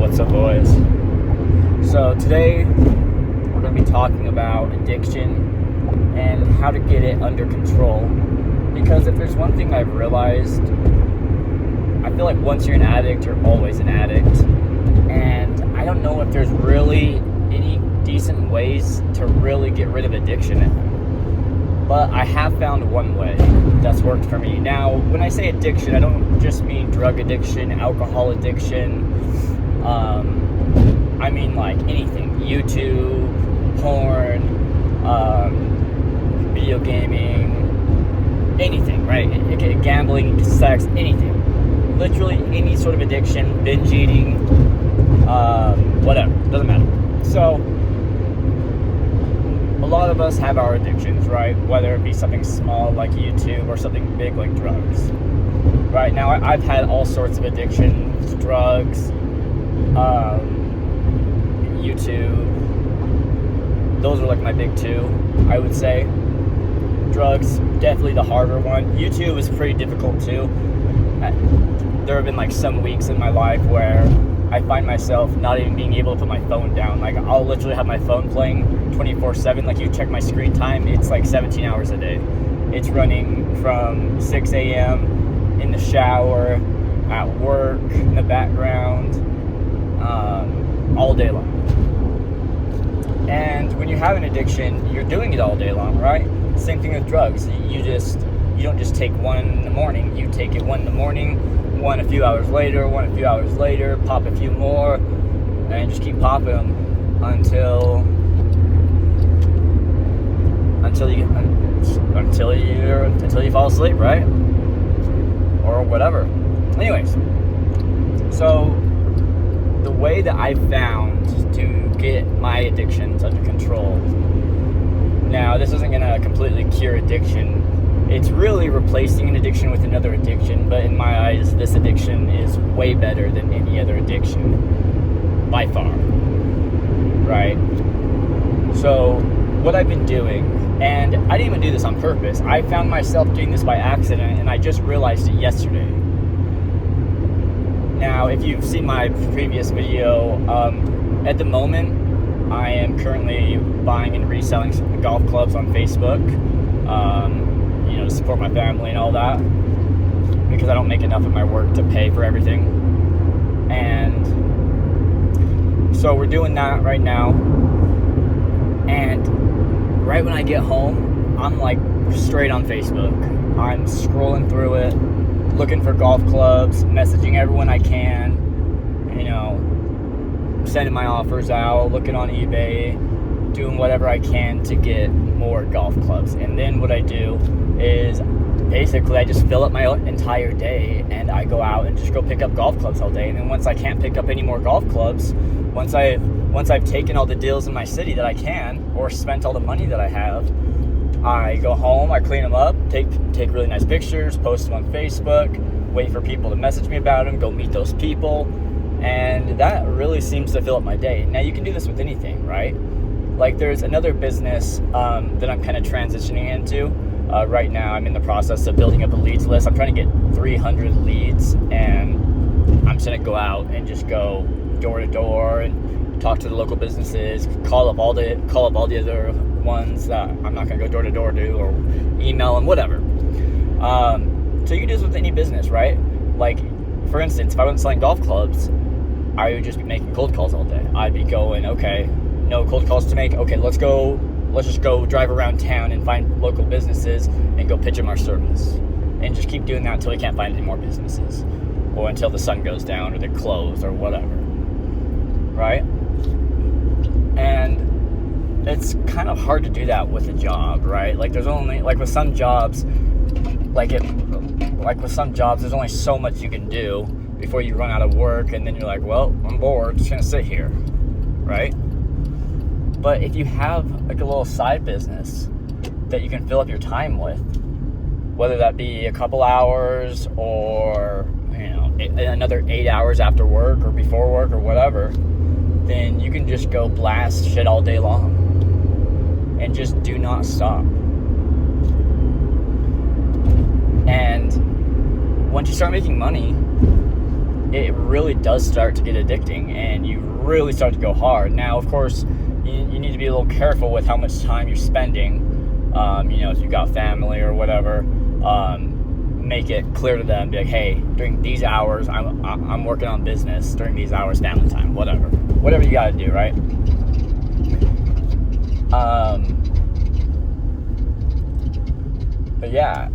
What's up, boys? So today we're going to be talking about addiction and how to get it under control. Because if there's one thing I've realized, I feel like once you're an addict, you're always an addict. And I don't know if there's really any decent ways to really get rid of addiction. But I have found one way that's worked for me. Now, when I say addiction, I don't just mean drug addiction, alcohol addiction. I mean like anything. YouTube, porn, video gaming, anything, right? Gambling, sex, anything. Literally any sort of addiction, binge eating, whatever, doesn't matter. So, a lot of us have our addictions, right? Whether it be something small like YouTube or something big like drugs. Right now, I've had all sorts of addictions, drugs, YouTube. Those are like my big two, I would say. Drugs, definitely the harder one. YouTube is pretty difficult too. There have been like some weeks in my life where I find myself not even being able to put my phone down. Like, I'll literally have my phone playing 24/7. Like, you check my screen time, it's like 17 hours a day. It's running from 6 a.m. in the shower, at work, in the background, all day long. And when you have an addiction, you're doing it all day long, right? Same thing with drugs. You don't just take one in the morning. You take it one in the morning, one a few hours later, one a few hours later, pop a few more, and just keep popping them until you fall asleep, right? Or whatever. Anyways, so the way that I found to get my addictions under control. Now, this isn't going to completely cure addiction. It's really replacing an addiction with another addiction, but in my eyes, this addiction is way better than any other addiction, by far, right? So, what I've been doing, and I didn't even do this on purpose, I found myself doing this by accident, and I just realized it yesterday. Now, if you've seen my previous video, at the moment, I am currently buying and reselling some golf clubs on Facebook, to support my family and all that, because I don't make enough of my work to pay for everything. And so we're doing that right now. And right when I get home, I'm like straight on Facebook. I'm scrolling through it, looking for golf clubs, messaging everyone I can, sending my offers out, looking on eBay, doing whatever I can to get more golf clubs. And then what I do is basically I just fill up my entire day and I go out and just go pick up golf clubs all day. And then once I can't pick up any more golf clubs, once I've taken all the deals in my city that I can, or spent all the money that I have, I go home, I clean them up, take really nice pictures, post them on Facebook, wait for people to message me about them, go meet those people. And that really seems to fill up my day. Now, you can do this with anything, right? Like, there's another business that I'm kind of transitioning into. Right now, I'm in the process of building up a leads list. I'm trying to get 300 leads, and I'm just going to go out and just go door to door and talk to the local businesses, call up all the other ones that I'm not going to go door to door to, or email them, whatever. So you can do this with any business, right? Like, for instance, if I wasn't selling golf clubs, I would just be making cold calls all day. I'd be going, okay, no cold calls to make. Okay, let's just go drive around town and find local businesses and go pitch them our service. And just keep doing that until we can't find any more businesses. Or until the sun goes down or they close or whatever. Right? And it's kind of hard to do that with a job, right? Like, there's only, with some jobs, there's only so much you can do before you run out of work, and then you're like, well, I'm bored, just gonna sit here, right? But if you have like a little side business that you can fill up your time with, whether that be a couple hours or another 8 hours after work or before work or whatever, then you can just go blast shit all day long and just do not stop. And once you start making money, it really does start to get addicting, and you really start to go hard. Now, of course, you need to be a little careful with how much time you're spending. If you've got family or whatever, make it clear to them, be like, hey, during these hours, I'm working on business. During these hours, family time, whatever you got to do, right? But yeah,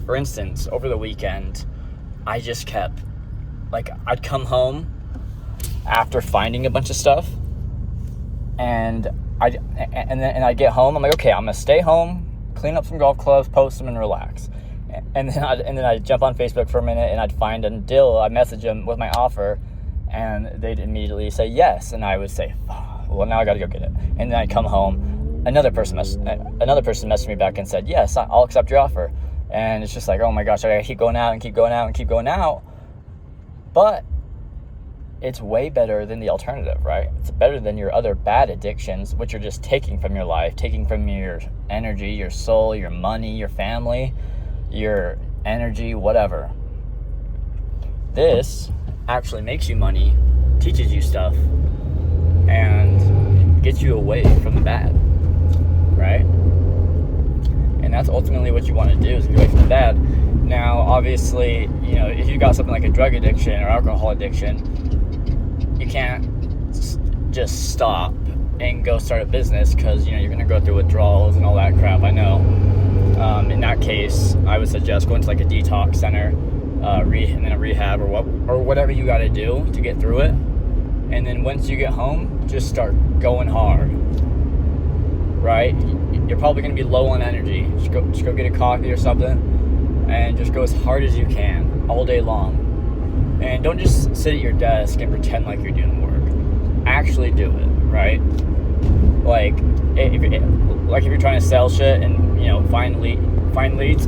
for instance, over the weekend, I just kept, I'd come home after finding a bunch of stuff, and I'd get home. I'm like, okay, I'm gonna stay home, clean up some golf clubs, post them, and relax. And then I'd jump on Facebook for a minute, and I'd find a deal. I'd message them with my offer, and they'd immediately say yes, and I would say, well, now I got to go get it. And then I'd come home. Another person messaged me back and said, yes, I'll accept your offer. And it's just like, oh my gosh, I gotta keep going out and keep going out and keep going out. But it's way better than the alternative, right? It's better than your other bad addictions, which are just taking from your life, taking from your energy, your soul, your money, your family, your energy, whatever. This actually makes you money, teaches you stuff, and gets you away from the bad, right? And that's ultimately what you want to do, is get away from the bad. Now, obviously, if you got something like a drug addiction or alcohol addiction, you can't just stop and go start a business, because you're going to go through withdrawals and all that crap. I know. In that case, I would suggest going to like a detox center, and then a rehab, or whatever you got to do to get through it. And then once you get home, just start going hard, right? You're probably going to be low on energy. Just go get a coffee or something, and just go as hard as you can all day long. And don't just sit at your desk and pretend like you're doing work. Actually do it, right? If you're trying to sell shit and find leads,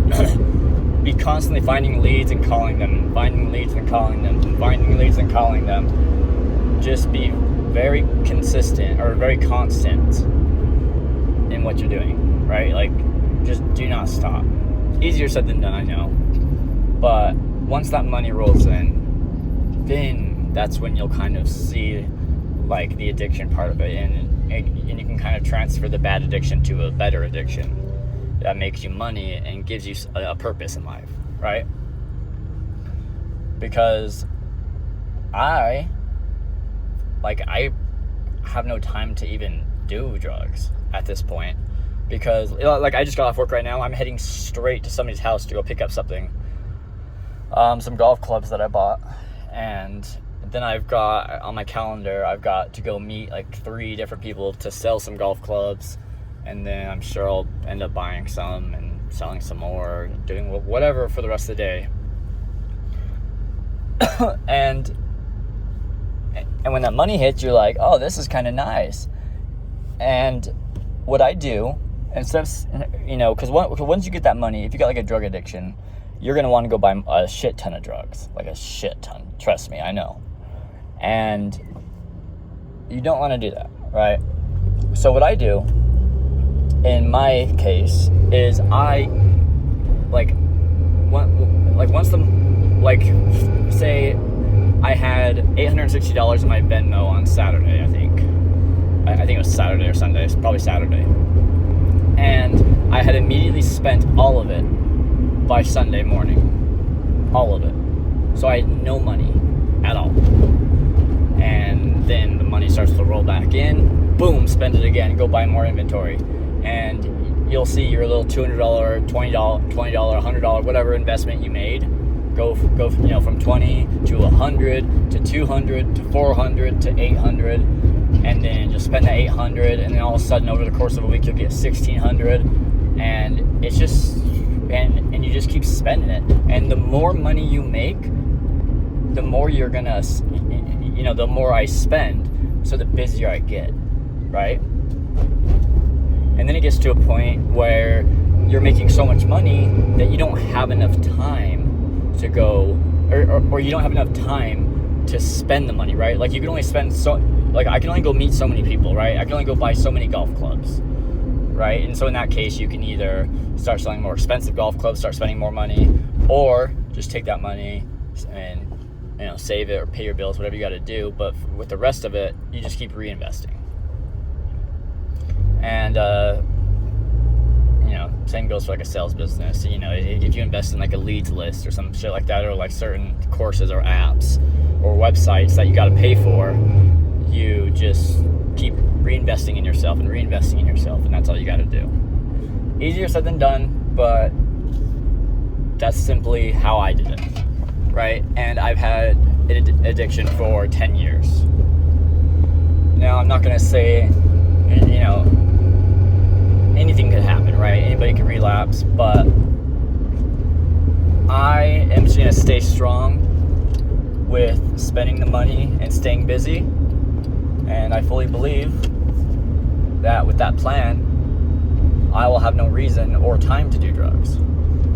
be constantly finding leads and calling them, finding leads and calling them, finding leads and calling them. Just be very consistent or very constant in what you're doing, right? Just do not stop. Easier said than done, I know. But once that money rolls in, then that's when you'll kind of see the addiction part of it, and you can kind of transfer the bad addiction to a better addiction that makes you money and gives you a purpose in life, right? Because I have no time to even do drugs at this point, because I just got off work right now. I'm heading straight to somebody's house to go pick up something, some golf clubs that I bought, and then I've got on my calendar, I've got to go meet 3 different people to sell some golf clubs, and then I'm sure I'll end up buying some and selling some more, doing whatever for the rest of the day. and when that money hits, you're like, oh, this is kind of nice. And what I do, instead of, because once you get that money, if you got a drug addiction, you're going to want to go buy a shit ton of drugs, a shit ton. Trust me, I know. And you don't want to do that, right? So what I do, in my case, is I, say I had $860 in my Venmo on Saturday, I think. I think it was Saturday or Sunday. It's probably Saturday. And I had immediately spent all of it by Sunday morning. All of it. So I had no money at all. And then the money starts to roll back in. Boom, spend it again. Go buy more inventory. And you'll see your little $200, $20, $100, whatever investment you made go from 20 to 100 to 200 to 400 to 800, and then just spend that 800, and then all of a sudden over the course of a week you'll get 1,600, and it's just and you just keep spending it. And the more money you make, the more you're gonna, the more I spend, so the busier I get, right? And then it gets to a point where you're making so much money that you don't have enough time to go, or you don't have enough time to spend the money, right? You can only spend I can only go meet so many people, right? I can only go buy so many golf clubs, right? And so in that case, you can either start selling more expensive golf clubs, start spending more money, or just take that money drugs and, save it or pay your bills, whatever you got to do. But with the rest of it, you just keep reinvesting. And, same goes for like a sales business. If you invest in like a leads list or some shit like that, or like certain courses or apps or websites that you got to pay for, you just keep reinvesting in yourself, and that's all you got to do. Easier said than done, but that's simply how I did it, right? And I've had addiction for 10 years. Now, I'm not going to say, anything could happen, right? Anybody can relapse, but I am just going to stay strong with spending the money and staying busy. And I fully believe that with that plan, I will have no reason or time to do drugs,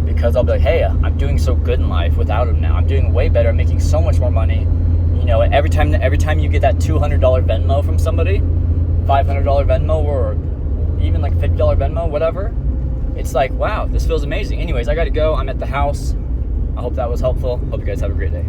because I'll be like, hey, I'm doing so good in life without them now. I'm doing way better. I'm making so much more money. Every time you get that $200 Venmo from somebody, $500 Venmo, or even like $50 Venmo, whatever, it's like, wow, this feels amazing. Anyways, I got to go. I'm at the house. I hope that was helpful. Hope you guys have a great day.